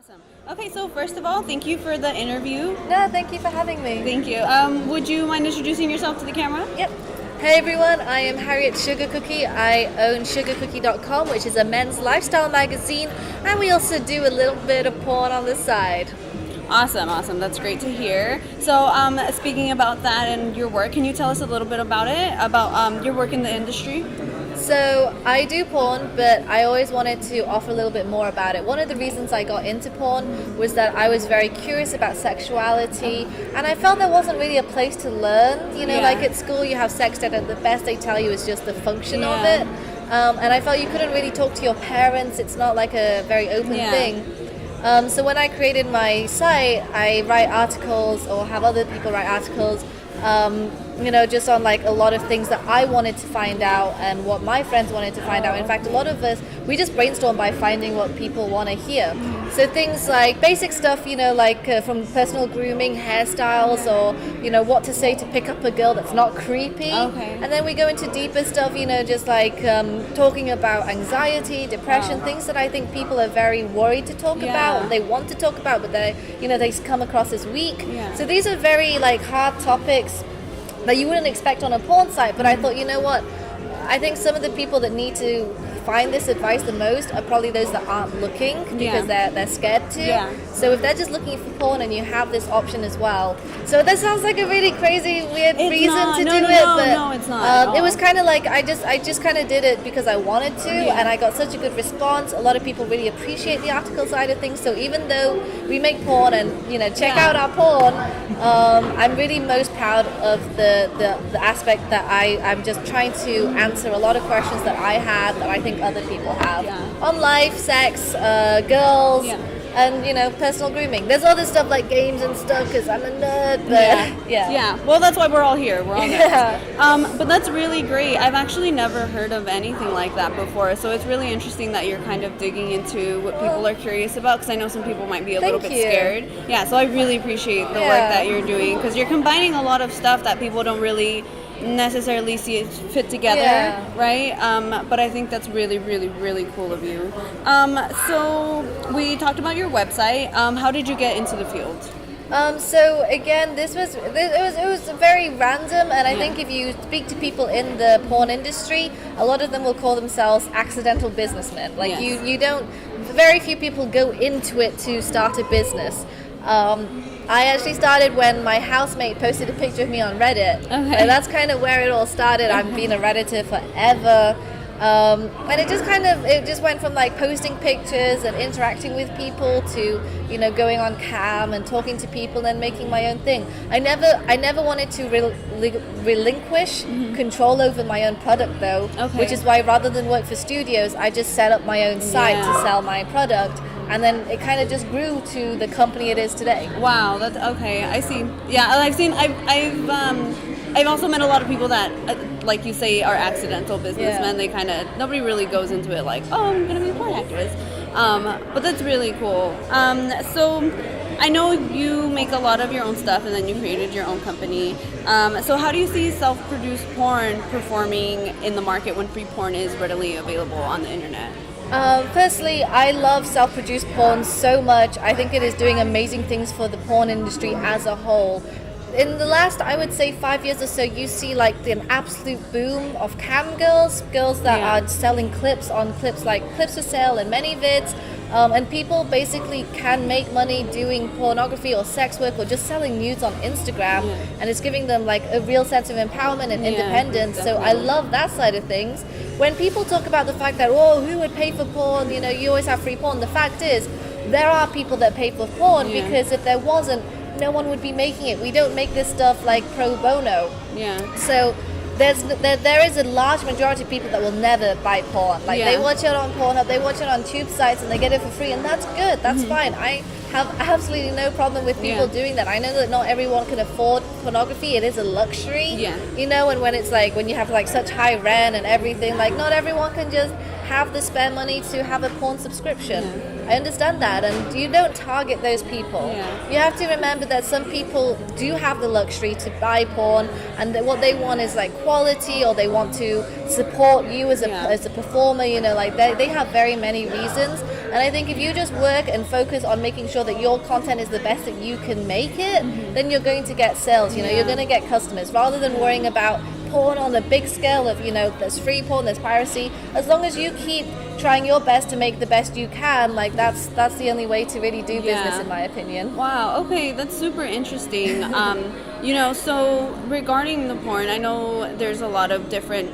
Awesome. Okay, so first of all, thank you for the interview. No, thank you for having me. Thank you. Would you mind introducing yourself to the camera? Yep. Hey everyone, I am Harriet Sugarcookie. I own sugarcookie.com, which is a men's lifestyle magazine, and we also do a little bit of porn on the side. Awesome. That's great to hear. So, speaking about that and your work, can you tell us a little bit about it, about your work in the industry? So I do porn, but I always wanted to offer a little bit more about it. One of the reasons I got into porn was that I was very curious about sexuality, and I felt there wasn't really a place to learn. You know, like at school you have sex ed, and the best they tell you is just the function of it. And I felt you couldn't really talk to your parents. It's not like a very open thing. So when I created my site, I write articles or have other people write articles, just on like a lot of things that I wanted to find out and what my friends wanted to find out. In fact, a lot of us, we just brainstorm by finding what people want to hear. So things like basic stuff, from personal grooming, hairstyles, or, what to say to pick up a girl that's not creepy. Okay. And then we go into deeper stuff, just like talking about anxiety, depression, things that I think people are very worried to talk about. They want to talk about, but they come across as weak. So these are very like hard topics that you wouldn't expect on a porn site, but I thought, you know what, I think some of the people that need to find this advice the most are probably those that aren't looking because they're scared to. So if they're just looking for porn and you have this option as well. So that sounds like a really crazy, weird reason to do it, but no, it's not. It was kind of like I just kind of did it because I wanted to, and I got such a good response. A lot of people really appreciate the article side of things. So even though we make porn and check out our porn, I'm really most proud of the aspect that I'm just trying to answer a lot of questions that I have that I think other people have on life, sex, girls, and personal grooming. There's other stuff like games and stuff because I'm a nerd, but well, that's why we're all here. We're all nerds. But that's really great. I've actually never heard of anything like that before, so it's really interesting that you're kind of digging into what people are curious about, because I know some people might be a little bit scared. So I really appreciate the work that you're doing, because you're combining a lot of stuff that people don't really necessarily see it fit together, right? But I think that's really, really, really cool of you. So we talked about your website. How did you get into the field? So again, it was very random, and I think if you speak to people in the porn industry, a lot of them will call themselves accidental businessmen. Like you don't. Very few people go into it to start a business. I actually started when my housemate posted a picture of me on Reddit. And that's kind of where it all started. I've been a Redditor forever. And it just went from like posting pictures and interacting with people to, going on cam and talking to people and then making my own thing. I never wanted to relinquish control over my own product though, which is why rather than work for studios, I just set up my own site to sell my product. And then it kind of just grew to the company it is today. Wow, that's okay. I see. Yeah, I've also met a lot of people that, like you say, are accidental businessmen. They nobody really goes into it like, oh, I'm gonna be a porn actress. But that's really cool. So I know you make a lot of your own stuff, and then you created your own company. So how do you see self-produced porn performing in the market when free porn is readily available on the internet? Firstly, I love self-produced porn so much. I think it is doing amazing things for the porn industry as a whole. In the last, I would say 5 years or so, you see like an absolute boom of cam girls that are selling clips like clips for sale and ManyVids. And people basically can make money doing pornography or sex work or just selling nudes on Instagram, and it's giving them like a real sense of empowerment and independence. So I love that side of things. When people talk about the fact that, who would pay for porn, you always have free porn, the fact is there are people that pay for porn because if there wasn't, no one would be making it. We don't make this stuff like pro bono. So there is a large majority of people that will never buy porn. Like they watch it on Pornhub, they watch it on tube sites, and they get it for free, and that's good. That's fine. I have absolutely no problem with people doing that. I know that not everyone can afford pornography. It is a luxury. And when it's like when you have like such high rent and everything, like not everyone can just have the spare money to have a porn subscription. I understand that, and you don't target those people. You have to remember that some people do have the luxury to buy porn, and that what they want is like quality, or they want to support you as a performer. Like they have very many reasons, And I think if you just work and focus on making sure that your content is the best that you can make it, then you're going to get sales, you're going to get customers, rather than worrying about porn on a big scale of, there's free porn, there's piracy. As long as you keep trying your best to make the best you can, like that's the only way to really do business, in my opinion. Wow, okay, that's super interesting. So regarding the porn, I know there's a lot of different,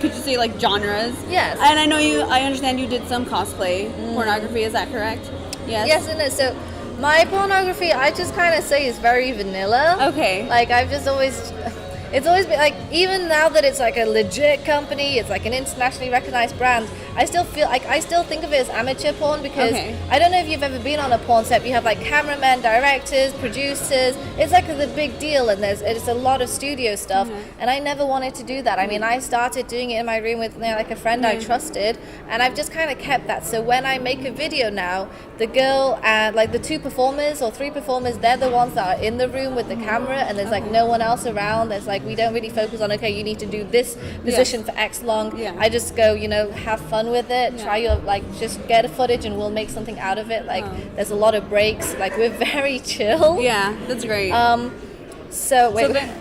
could you say like genres? Yes. And I understand you did some cosplay pornography, is that correct? Yes. Yes, and so my pornography, I just kind of say is very vanilla. Okay. Like it's always been like, even now that it's like a legit company, it's like an internationally recognized brand, I still feel like I still think of it as amateur porn, because I don't know if you've ever been on a porn set. You have like cameramen, directors, producers. It's like the big deal, and it's a lot of studio stuff. And I never wanted to do that. I mean, I started doing it in my room with like a friend I trusted, and I've just kind of kept that. So when I make a video now, the girl and like the 2 performers or 3 performers, they're the ones that are in the room with the camera, and there's like no one else around. There's like, we don't really focus on, okay, you need to do this position for X long. I just go, have fun with it, try your, like, just get a footage and we'll make something out of it. Like there's a lot of breaks, like we're very chill. Yeah, that's great. So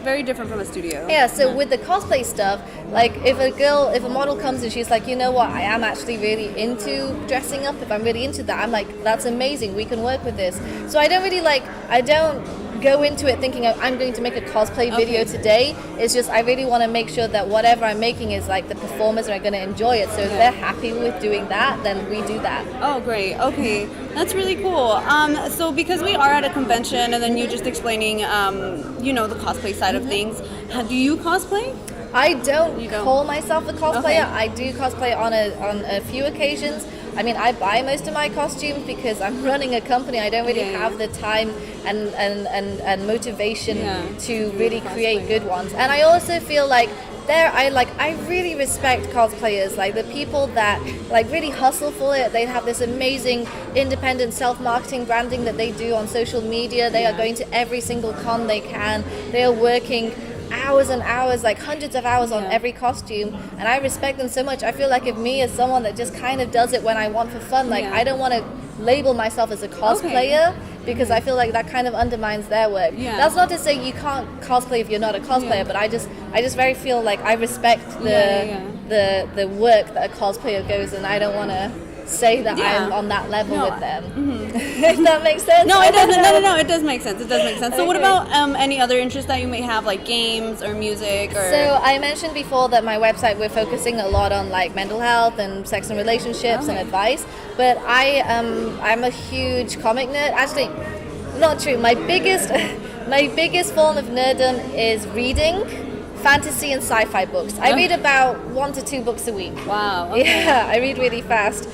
very different from a studio. Yeah, so with the cosplay stuff, like if a model comes and she's like, I am actually really into dressing up, if I'm really into that, I'm like, that's amazing, we can work with this. So I don't go into it thinking I'm going to make a cosplay video today. It's just I really want to make sure that whatever I'm making is like the performers are going to enjoy it. So if they're happy with doing that, then we do that. Oh, great. Okay, that's really cool. So because we are at a convention, and then you just explaining, the cosplay side of things, do you cosplay? I don't call myself a cosplayer. I do cosplay on a few occasions. I mean, I buy most of my costumes because I'm running a company. I don't really have the time and motivation to really create good ones. And I also feel like I really respect cosplayers, like the people that like really hustle for it. They have this amazing independent self-marketing branding that they do on social media. They are going to every single con they can. They are working hours and hours, like hundreds of hours on every costume, and I respect them so much. I feel like if me as someone that just kind of does it when I want for fun, like I don't want to label myself as a cosplayer, because I feel like that kind of undermines their work. That's not to say you can't cosplay if you're not a cosplayer, but I just very feel like I respect the work that a cosplayer goes, and I don't want to say that I'm on that level with them. If that makes sense. No, it doesn't. No, it does make sense. It does make sense. So what about any other interests that you may have, like games or music? Or So I mentioned before that my website, we're focusing a lot on like mental health and sex and relationships and advice, but I'm a huge comic nerd. Actually, not true. My biggest form of nerddom is reading fantasy and sci-fi books. I read about 1 to 2 books a week. Wow. Okay. Yeah, I read really fast.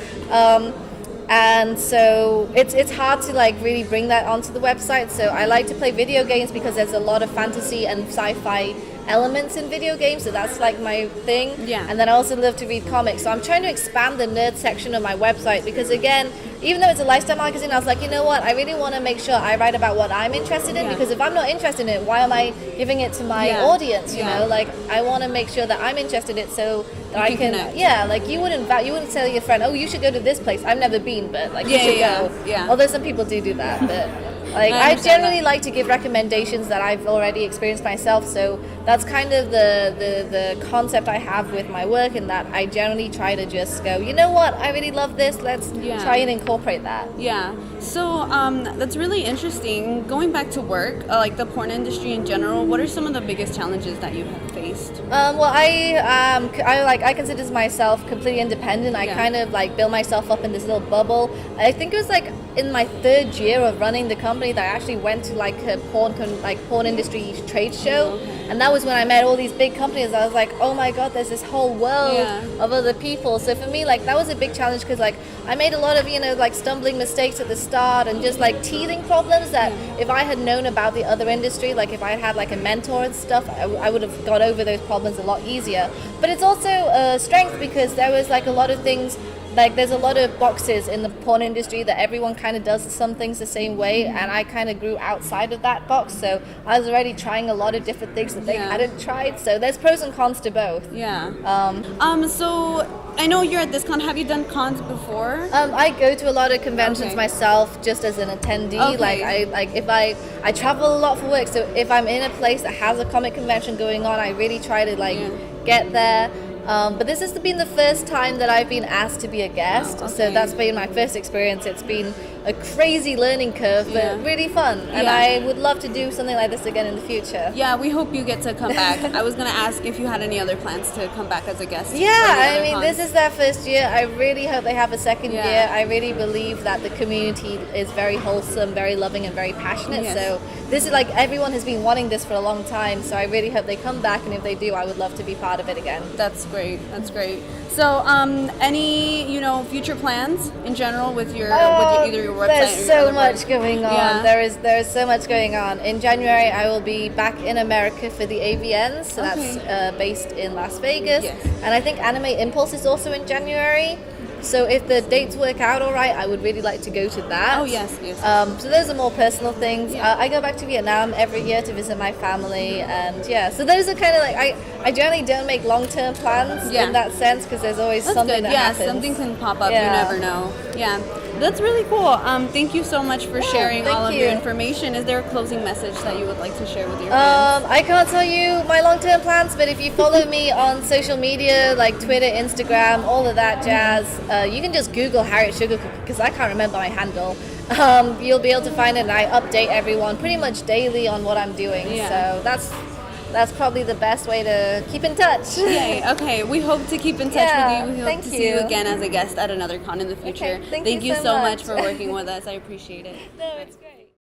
And so it's hard to like really bring that onto the website. So I like to play video games because there's a lot of fantasy and sci-fi elements in video games, so that's like my thing. And then I also love to read comics, so I'm trying to expand the nerd section of my website, because again, even though it's a lifestyle magazine, I was like, you know what, I really want to make sure I write about what I'm interested in, because if I'm not interested in it, why am I giving it to my audience, you know? Like, I want to make sure that I'm interested in it so that I can connect. Like you wouldn't tell your friend, oh, you should go to this place, I've never been, but like you should go. Although some people do that, but like I generally like to give recommendations that I've already experienced myself, so that's kind of the concept I have with my work, and that I generally try to just go, you know what, I really love this, let's try and incorporate that. So that's really interesting. Going back to work, like the porn industry in general, what are some of the biggest challenges that you have faced? Well, I consider myself completely independent. I kind of like build myself up in this little bubble. I think it was like in my 3rd year of running the company that I actually went to like a porn industry trade show. And that was when I met all these big companies. I was like, oh my God, there's this whole world of other people. So for me, like, that was a big challenge, because like I made a lot of, like stumbling mistakes at the start, and just like teething problems that if I had known about the other industry, like if I had like a mentor and stuff, I would have got over those problems a lot easier. But it's also a strength, because there was like a lot of things like there's a lot of boxes in the porn industry that everyone kind of does some things the same way, and I kind of grew outside of that box, so I was already trying a lot of different things that they hadn't tried, so there's pros and cons to both. So I know you're at this con. Have you done cons before? I go to a lot of conventions myself just as an attendee. I travel a lot for work, so if I'm in a place that has a comic convention going on, I really try to get there. But this has been the first time that I've been asked to be a guest, so that's been my first experience. It's been a crazy learning curve, but really fun, and I would love to do something like this again in the future. Yeah, we hope you get to come back. I was going to ask if you had any other plans to come back as a guest. This is their first year. I really hope they have a second year. I really believe that the community is very wholesome, very loving, and very passionate, so this is everyone has been wanting this for a long time, so I really hope they come back, and if they do, I would love to be part of it again. That's great. So, any future plans in general with either your website? There's so much going on. There is so much going on. In January, I will be back in America for the AVNs, so that's based in Las Vegas, and I think Anime Impulse is also in January. So if the dates work out all right, I would really like to go to that. Oh, yes. So those are more personal things. I go back to Vietnam every year to visit my family, and so those are kind of I generally don't make long-term plans in that sense, because there's always something that happens. Something can pop up. You never know. That's really cool. Thank you so much for sharing all of your information. Is there a closing message that you would like to share with your fans? I can't tell you my long-term plans, but if you follow me on social media like Twitter, Instagram, all of that jazz, you can just Google Harriet Sugarcookie, because I can't remember my handle. You'll be able to find it, and I update everyone pretty much daily on what I'm doing. So that's probably the best way to keep in touch. Yay. Okay, we hope to keep in touch with you. We hope to see you again as a guest at another con in the future. Okay, thank you so much for working with us. I appreciate it. No, it's great.